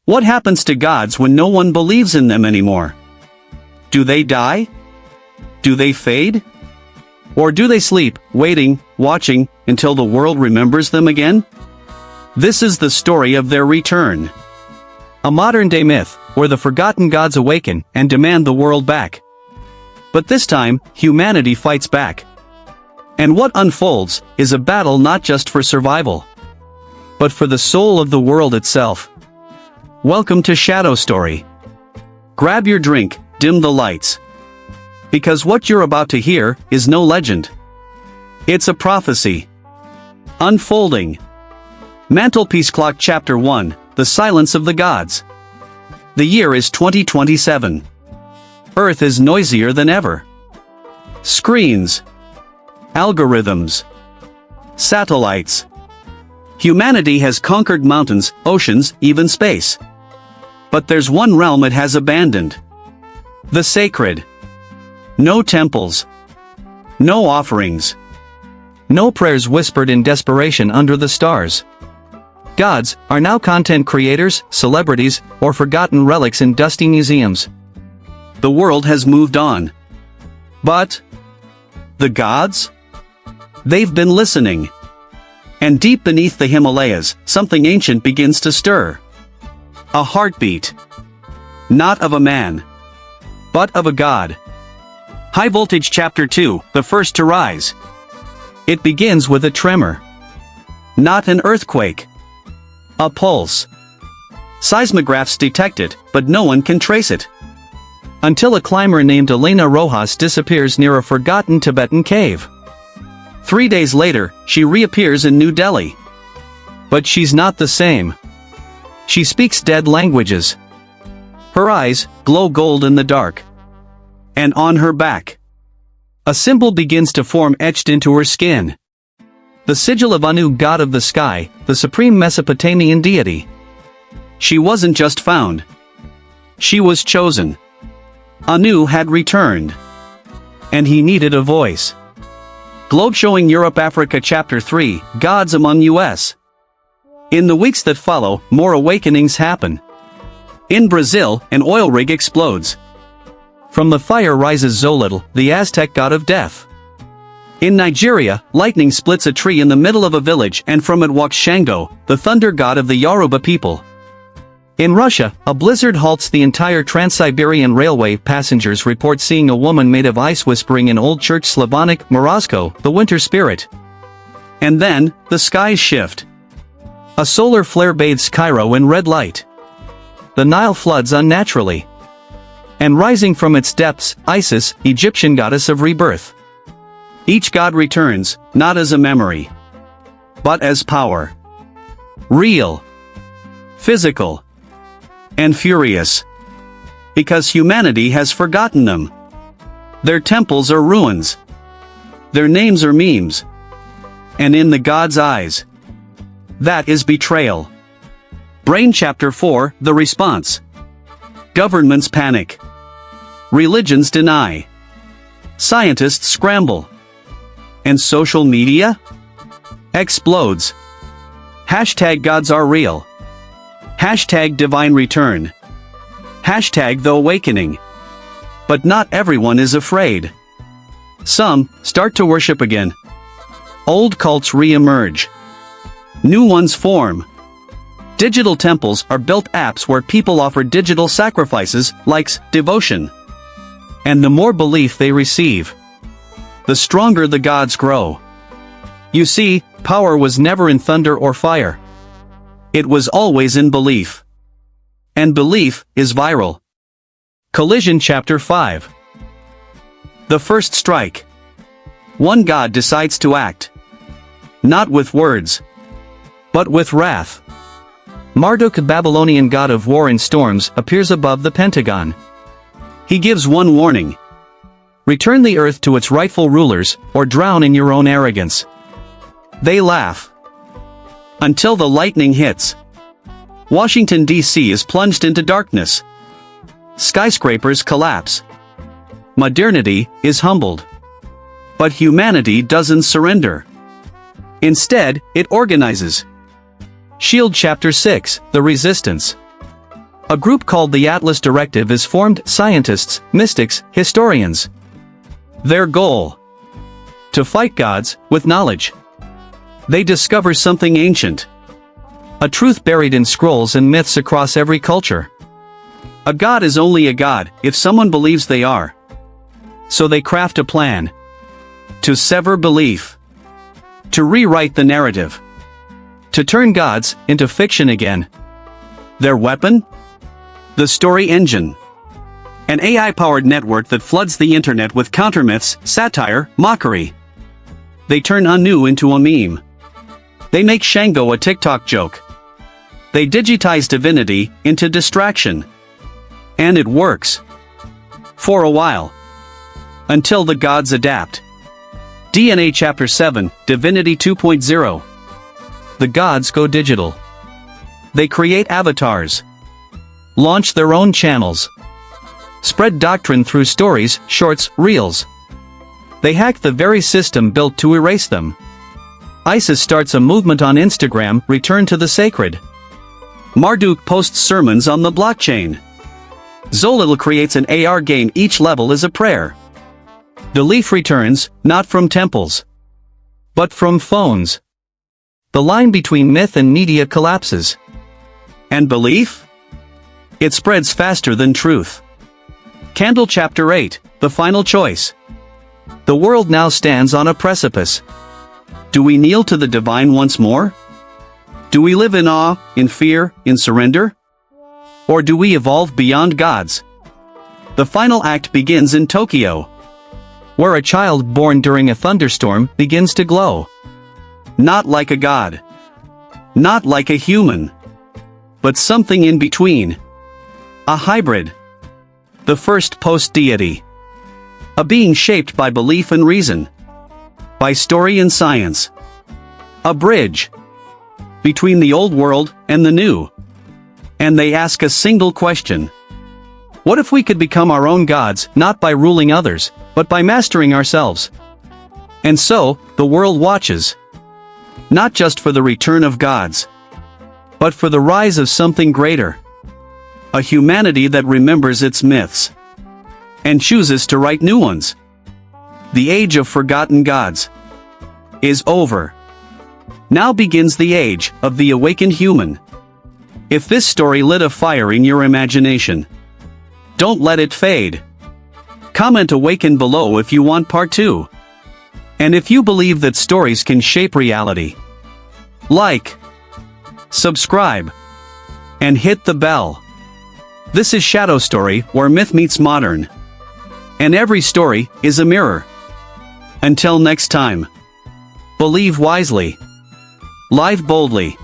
What happens to gods when no one believes in them anymore? Do they die? Do they fade? Or do they sleep, waiting, watching, until the world remembers them again? This is the story of their return. A modern-day myth, where the forgotten gods awaken and demand the world back. But this time, humanity fights back. And what unfolds is a battle not just for survival, but for the soul of the world itself. Welcome to Shadow Story. Grab your drink, dim the lights. Because what you're about to hear is no legend. It's a prophecy. Unfolding. Mantelpiece Clock Chapter 1, The Silence of the Gods. The year is 2027. Earth is noisier than ever. Screens. Algorithms. Satellites. Humanity has conquered mountains, oceans, even space. But there's one realm it has abandoned. The sacred. No temples. No offerings. No prayers whispered in desperation under the stars. Gods are now content creators, celebrities, or forgotten relics in dusty museums. The world has moved on. But the gods? They've been listening. And deep beneath the Himalayas, something ancient begins to stir. A heartbeat. Not of a man, but of a god. High Voltage Chapter 2, the first to rise. It begins with a tremor. Not an earthquake. A pulse. Seismographs detect it, but no one can trace it. Until a climber named Elena Rojas disappears near a forgotten Tibetan cave. 3 days later, she reappears in New Delhi. But she's not the same. She speaks dead languages. Her eyes glow gold in the dark. And on her back, a symbol begins to form etched into her skin. The sigil of Anu, god of the sky, the supreme Mesopotamian deity. She wasn't just found. She was chosen. Anu had returned. And he needed a voice. Globe Showing Europe Africa Chapter 3, Gods Among US. In the weeks that follow, more awakenings happen. In Brazil, an oil rig explodes. From the fire rises Xolotl, the Aztec god of death. In Nigeria, lightning splits a tree in the middle of a village and from it walks Shango, the thunder god of the Yoruba people. In Russia, a blizzard halts the entire Trans-Siberian Railway. Passengers report seeing a woman made of ice whispering in Old Church Slavonic, Morozko, the winter spirit. And then, the skies shift. A solar flare bathes Cairo in red light. The Nile floods unnaturally. And rising from its depths, Isis, Egyptian goddess of rebirth. Each god returns, not as a memory, but as power. Real. Physical. And furious. Because humanity has forgotten them. Their temples are ruins. Their names are memes. And in the gods' eyes, that is betrayal. Brain Chapter 4, The Response. Governments panic. Religions deny. Scientists scramble. And social media? Explodes. Hashtag gods are real. Hashtag divine return. Hashtag the awakening. But not everyone is afraid. Some start to worship again. Old cults re-emerge. New ones form. Digital temples are built apps where people offer digital sacrifices, likes, devotion. And the more belief they receive, the stronger the gods grow. You see, power was never in thunder or fire. It was always in belief. And belief is viral. Collision Chapter 5. The first strike. One god decides to act. Not with words, but with wrath. Marduk, Babylonian god of war and storms, appears above the Pentagon. He gives one warning. Return the earth to its rightful rulers, or drown in your own arrogance. They laugh. Until the lightning hits. Washington, D.C. is plunged into darkness. Skyscrapers collapse. Modernity is humbled. But humanity doesn't surrender. Instead, it organizes. Shield Chapter 6, The Resistance. A group called the Atlas Directive is formed: scientists, mystics, historians. Their goal: to fight gods with knowledge. They discover something ancient. A truth buried in scrolls and myths across every culture. A god is only a god if someone believes they are. So they craft a plan. To sever belief. To rewrite the narrative. To turn gods into fiction again. Their weapon? The story engine. An AI-powered network that floods the internet with countermyths, satire, mockery. They turn Anu into a meme. They make Shango a TikTok joke. They digitize divinity into distraction. And it works. For a while. Until the gods adapt. DNA Chapter 7, Divinity 2.0. The gods go digital. They create avatars. Launch their own channels. Spread doctrine through stories, shorts, reels. They hack the very system built to erase them. ISIS starts a movement on Instagram: return to the sacred. Marduk posts sermons on the blockchain. Zolil creates an AR game: each level is a prayer. The leaf returns, not from temples, but from phones. The line between myth and media collapses. And belief? It spreads faster than truth. Candle Chapter 8, The Final Choice. The world now stands on a precipice. Do we kneel to the divine once more? Do we live in awe, in fear, in surrender? Or do we evolve beyond gods? The final act begins in Tokyo, where a child born during a thunderstorm begins to glow. Not like a god. Not like a human. But something in between. A hybrid. The first post-deity. A being shaped by belief and reason. By story and science. A bridge. Between the old world and the new. And they ask a single question. What if we could become our own gods, not by ruling others, but by mastering ourselves? And so, the world watches. Not just for the return of gods, but for the rise of something greater. A humanity that remembers its myths. And chooses to write new ones. The age of forgotten gods is over. Now begins the age of the awakened human. If this story lit a fire in your imagination, don't let it fade. Comment AWAKEN below if you want part 2. And if you believe that stories can shape reality, like, subscribe, and hit the bell. This is Shadow Story, where myth meets modern. And every story is a mirror. Until next time. Believe wisely. Live boldly.